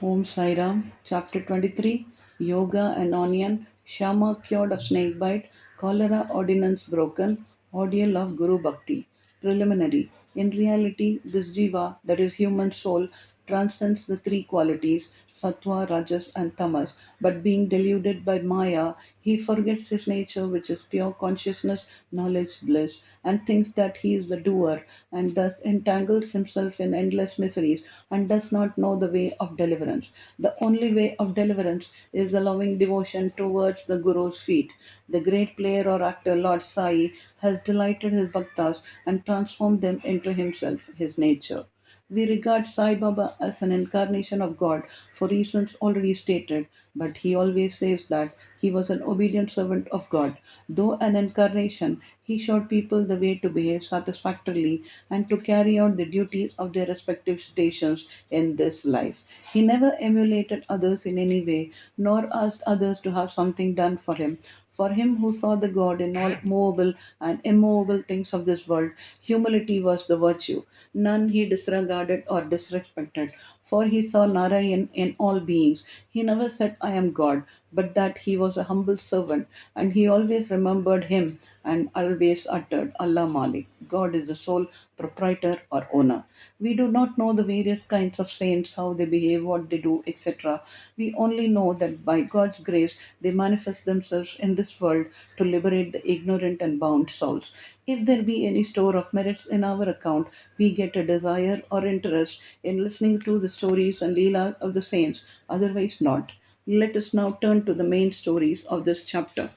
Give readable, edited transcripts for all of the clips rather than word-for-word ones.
Om Sai Ram, Chapter 23 Yoga and Onion, Shama cured of snake bite, cholera ordinance broken, ordeal of Guru Bhakti. Preliminary. In reality, this jiva, that is human soul, transcends the three qualities sattva, rajas, and tamas. But being deluded by Maya, he forgets his nature, which is pure consciousness, knowledge, bliss, and thinks that he is the doer, and thus entangles himself in endless miseries and does not know the way of deliverance. The only way of deliverance is the loving devotion towards the Guru's feet. The great player or actor Lord Sai has delighted his bhaktas and transformed them into himself, his nature. We regard Sai Baba as an incarnation of God for reasons already stated, but he always says that he was an obedient servant of God. Though an incarnation, he showed people the way to behave satisfactorily and to carry out the duties of their respective stations in this life. He never emulated others in any way, nor asked others to have something done for him. For him who saw the God in all movable and immovable things of this world, humility was the virtue. None he disregarded or disrespected, for he saw Narayan in all beings. He never said, I am God, but that he was a humble servant, and he always remembered him and always uttered, Allah Malik. God is the sole proprietor or owner. We do not know the various kinds of saints, how they behave, what they do, etc. We only know that by God's grace they manifest themselves in this world to liberate the ignorant and bound souls. If there be any store of merits in our account, we get a desire or interest in listening to the stories and leela of the saints, otherwise not. Let us now turn to the main stories of this chapter.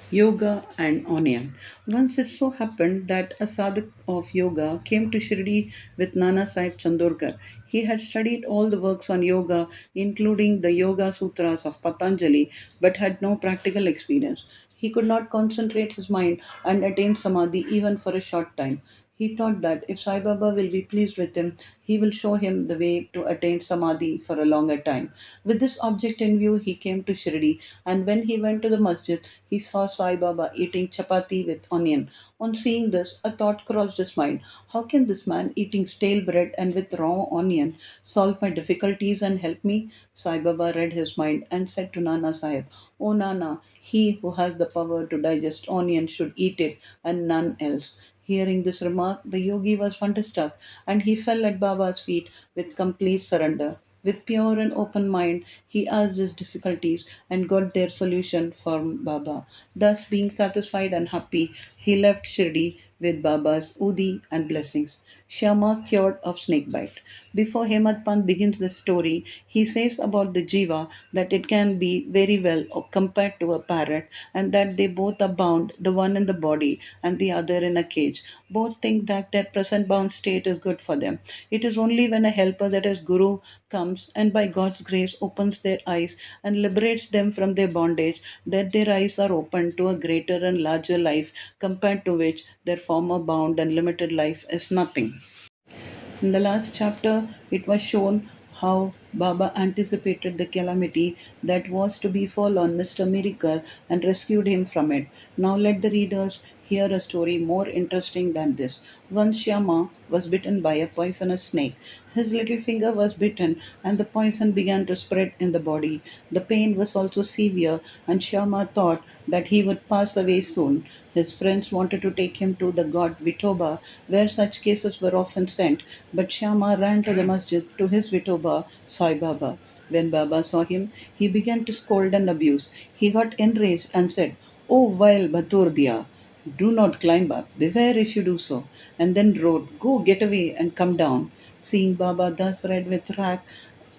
Yoga and Onion. Once it so happened that a sadhak of yoga came to Shirdi with Nana Sahib Chandorkar. He had studied all the works on yoga, including the Yoga Sutras of Patanjali, but had no practical experience. He could not concentrate his mind and attain samadhi even for a short time. He thought that if Sai Baba will be pleased with him, he will show him the way to attain samadhi for a longer time. With this object in view, he came to Shirdi, and when he went to the masjid, he saw Sai Baba eating chapati with onion. On seeing this, a thought crossed his mind. How can this man eating stale bread and with raw onion solve my difficulties and help me? Sai Baba read his mind and said to Nana Sahib, O Nana, he who has the power to digest onion should eat it and none else. Hearing this remark, the yogi was wonderstruck and he fell at Baba's feet with complete surrender. With pure and open mind, he asked his difficulties and got their solution from Baba. Thus, being satisfied and happy, he left Shirdi with Baba's udi and blessings. Shama cured of snake bite. Before Hemad Pant begins the story, he says about the jiva that it can be very well compared to a parrot and that they both are bound, the one in the body and the other in a cage. Both think that their present bound state is good for them. It is only when a helper, that is Guru, comes and by God's grace opens their eyes and liberates them from their bondage that their eyes are opened to a greater and larger life compared to which their former bound and limited life is nothing. In the last chapter, it was shown how Baba anticipated the calamity that was to befall on Mr. Mirikar and rescued him from it. Now let the readers hear a story more interesting than this. Once Shyama was bitten by a poisonous snake. His little finger was bitten and the poison began to spread in the body. The pain was also severe and Shyama thought that he would pass away soon. His friends wanted to take him to the god Vithoba, where such cases were often sent, but Shyama ran to the masjid to his Vithoba, Sai Baba. When Baba saw him, he began to scold and abuse. He got enraged and said, "Oh, vile Baturdia, do not climb up. Beware if you do so." And then roared, "Go, get away and come down." Seeing Baba thus red with wrath,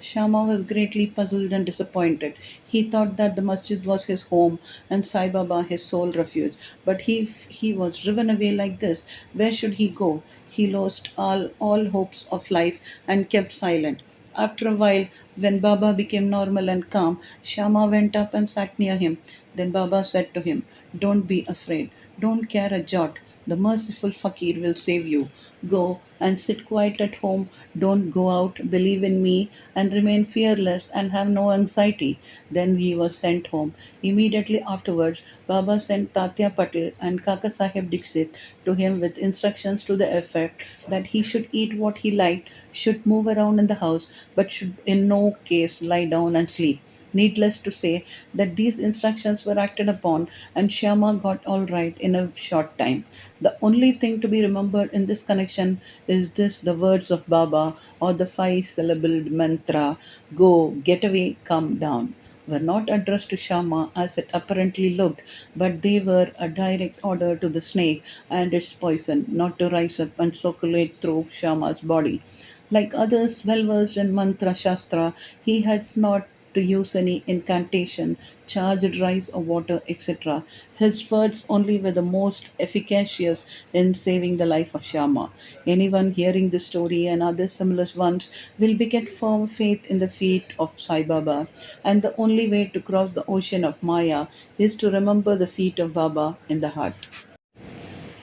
Shama was greatly puzzled and disappointed. He thought that the masjid was his home and Sai Baba his sole refuge. But if he was driven away like this, where should he go? He lost all hopes of life and kept silent. After a while, when Baba became normal and calm, Shama went up and sat near him. Then Baba said to him, "Don't be afraid. Don't care a jot. The merciful fakir will save you. Go and sit quiet at home. Don't go out. Believe in me and remain fearless and have no anxiety. Then he was sent home. Immediately afterwards, Baba sent Tatya Patil and Kaka Sahib Dixit to him with instructions to the effect that he should eat what he liked, should move around in the house, but should in no case lie down and sleep. Needless to say that these instructions were acted upon, and Shyama got all right in a short time. The only thing to be remembered in this connection is this: the words of Baba, or the five syllabled mantra, go, get away, come down, were not addressed to Shama as it apparently looked, but they were a direct order to the snake and its poison not to rise up and circulate through Shama's body. Like others well versed in mantra shastra, he had not to use any incantation, charged rice or water, etc. His words only were the most efficacious in saving the life of Shama. Anyone hearing this story and other similar ones will beget firm faith in the feet of Sai Baba, and the only way to cross the ocean of Maya is to remember the feet of Baba in the heart.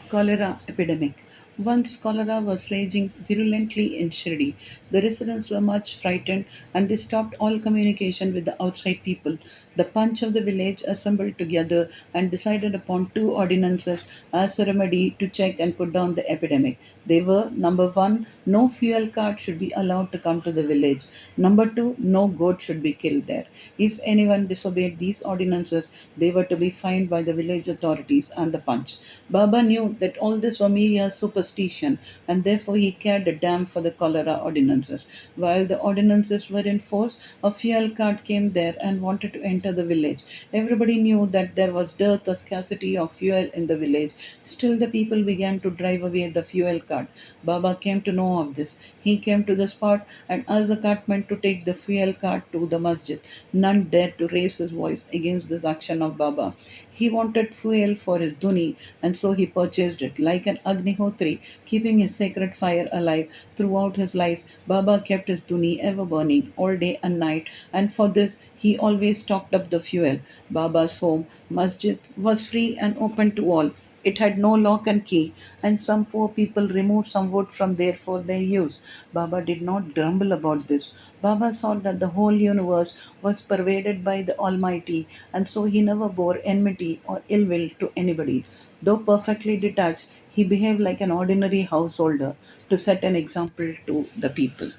Cholera epidemic. Once cholera was raging virulently in Shirdi. The residents were much frightened and they stopped all communication with the outside people. The punch of the village assembled together and decided upon two ordinances as a remedy to check and put down the epidemic. They were: number one, no fuel cart should be allowed to come to the village; number two, no goat should be killed there. If anyone disobeyed these ordinances, they were to be fined by the village authorities and the punch. Baba knew that all this was mere superstition, and therefore he cared a damn for the cholera ordinances. While the ordinances were in force, a fuel cart came there and wanted to enter the village. Everybody knew that there was dearth or scarcity of fuel in the village. Still, the people began to drive away the fuel cart. Baba came to know of this. He came to the spot and asked the cartman to take the fuel cart to the masjid. None dared to raise his voice against this action of Baba. He wanted fuel for his duni, and so he purchased it. Like an Agnihotri, keeping his sacred fire alive throughout his life, Baba kept his duni ever burning all day and night, and for this he always stocked up the fuel. Baba's home, masjid, was free and open to all. It had no lock and key, and some poor people removed some wood from there for their use. Baba did not grumble about this. Baba saw that the whole universe was pervaded by the Almighty, and so he never bore enmity or ill will to anybody. Though perfectly detached, he behaved like an ordinary householder to set an example to the people.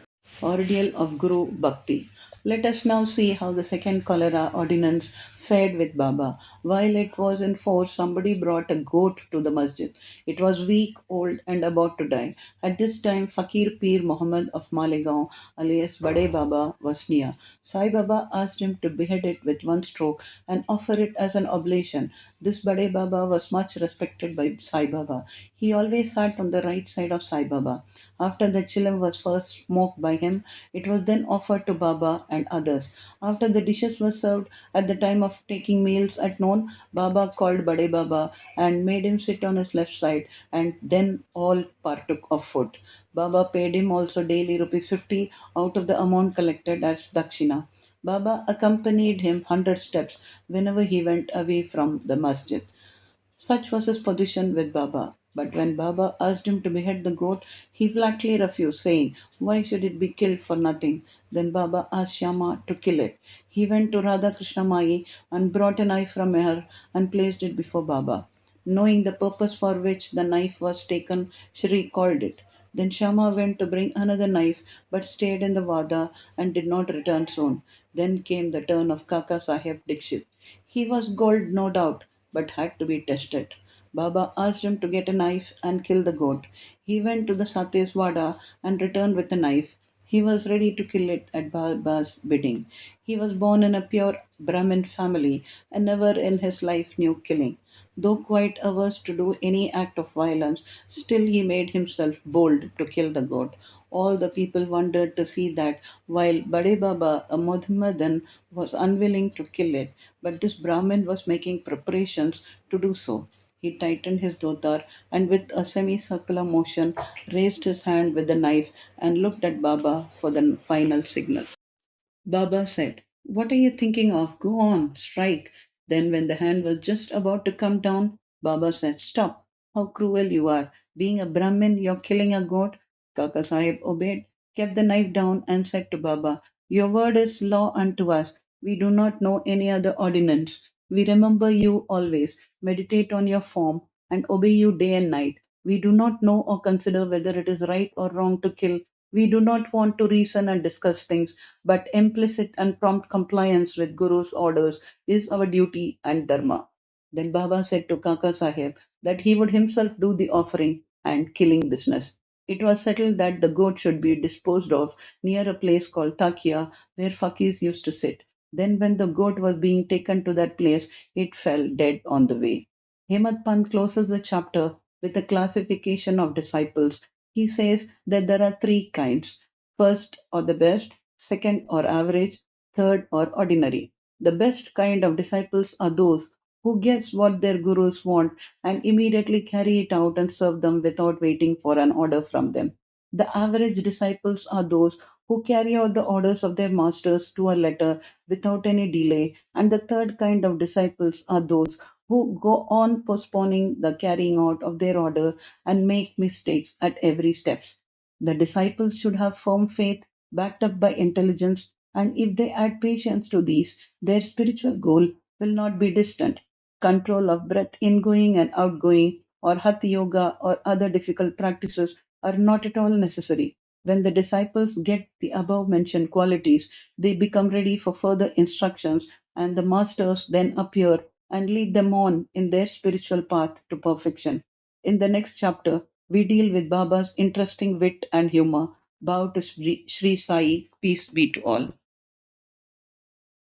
Ordeal of Guru Bhakti. Let us now see how the second cholera ordinance fared with Baba. While it was in force, somebody brought a goat to the masjid. It was weak, old, and about to die. At this time, Fakir Pir Muhammad of Malegaon, alias Bade Baba, was near. Sai Baba asked him to behead it with one stroke and offer it as an oblation. This Bade Baba was much respected by Sai Baba. He always sat on the right side of Sai Baba. After the chilam was first smoked by him, it was then offered to Baba and others. After the dishes were served at the time of taking meals at noon, Baba called Bade Baba and made him sit on his left side, and then all partook of food. Baba paid him also daily rupees 50 out of the amount collected as dakshina. Baba accompanied him 100 steps whenever he went away from the masjid. Such was his position with Baba. But when Baba asked him to behead the goat, he flatly refused, saying, "Why should it be killed for nothing?" Then Baba asked Shama to kill it. He went to Radha Krishna Mai and brought a knife from her and placed it before Baba. Knowing the purpose for which the knife was taken, Shri called it. Then Shama went to bring another knife, but stayed in the Vada and did not return soon. Then came the turn of Kaka Sahib Dikshit. He was gold, no doubt, but had to be tested. Baba asked him to get a knife and kill the goat. He went to the Saty's Vada and returned with a knife. He was ready to kill it at Baba's bidding. He was born in a pure Brahmin family and never in his life knew killing. Though quite averse to do any act of violence, still he made himself bold to kill the goat. All the people wondered to see that while Bade Baba, a Mohammedan, was unwilling to kill it, but this Brahmin was making preparations to do so. He tightened his dhotar and with a semicircular motion raised his hand with the knife and looked at Baba for the final signal. Baba said, "What are you thinking of? Go on, strike." Then, when the hand was just about to come down, Baba said, "Stop." How cruel you are. Being a Brahmin, you're killing a goat. Kaka Sahib obeyed, kept the knife down, and said to Baba, Your word is law unto us. We do not know any other ordinance. We remember you always, meditate on your form, and obey you day and night. We do not know or consider whether it is right or wrong to kill. We do not want to reason and discuss things, but implicit and prompt compliance with Guru's orders is our duty and dharma. Then Baba said to Kaka Sahib that he would himself do the offering and killing business. It was settled that the goat should be disposed of near a place called Takia where Fakis used to sit. Then, when the goat was being taken to that place, it fell dead on the way. Hemad Pant closes the chapter with a classification of disciples. He says that there are three kinds: first or the best, second or average, third or ordinary. The best kind of disciples are those who guess what their gurus want and immediately carry it out and serve them without waiting for an order from them. The average disciples are those who carry out the orders of their masters to a letter without any delay, and the third kind of disciples are those who go on postponing the carrying out of their order and make mistakes at every step. The disciples should have firm faith backed up by intelligence, and if they add patience to these, their spiritual goal will not be distant. Control of breath ingoing and outgoing, or hatha yoga or other difficult practices are not at all necessary. When the disciples get the above mentioned qualities, they become ready for further instructions, and the masters then appear and lead them on in their spiritual path to perfection. In the next chapter, we deal with Baba's interesting wit and humor. Bow to Sri Sai, peace be to all.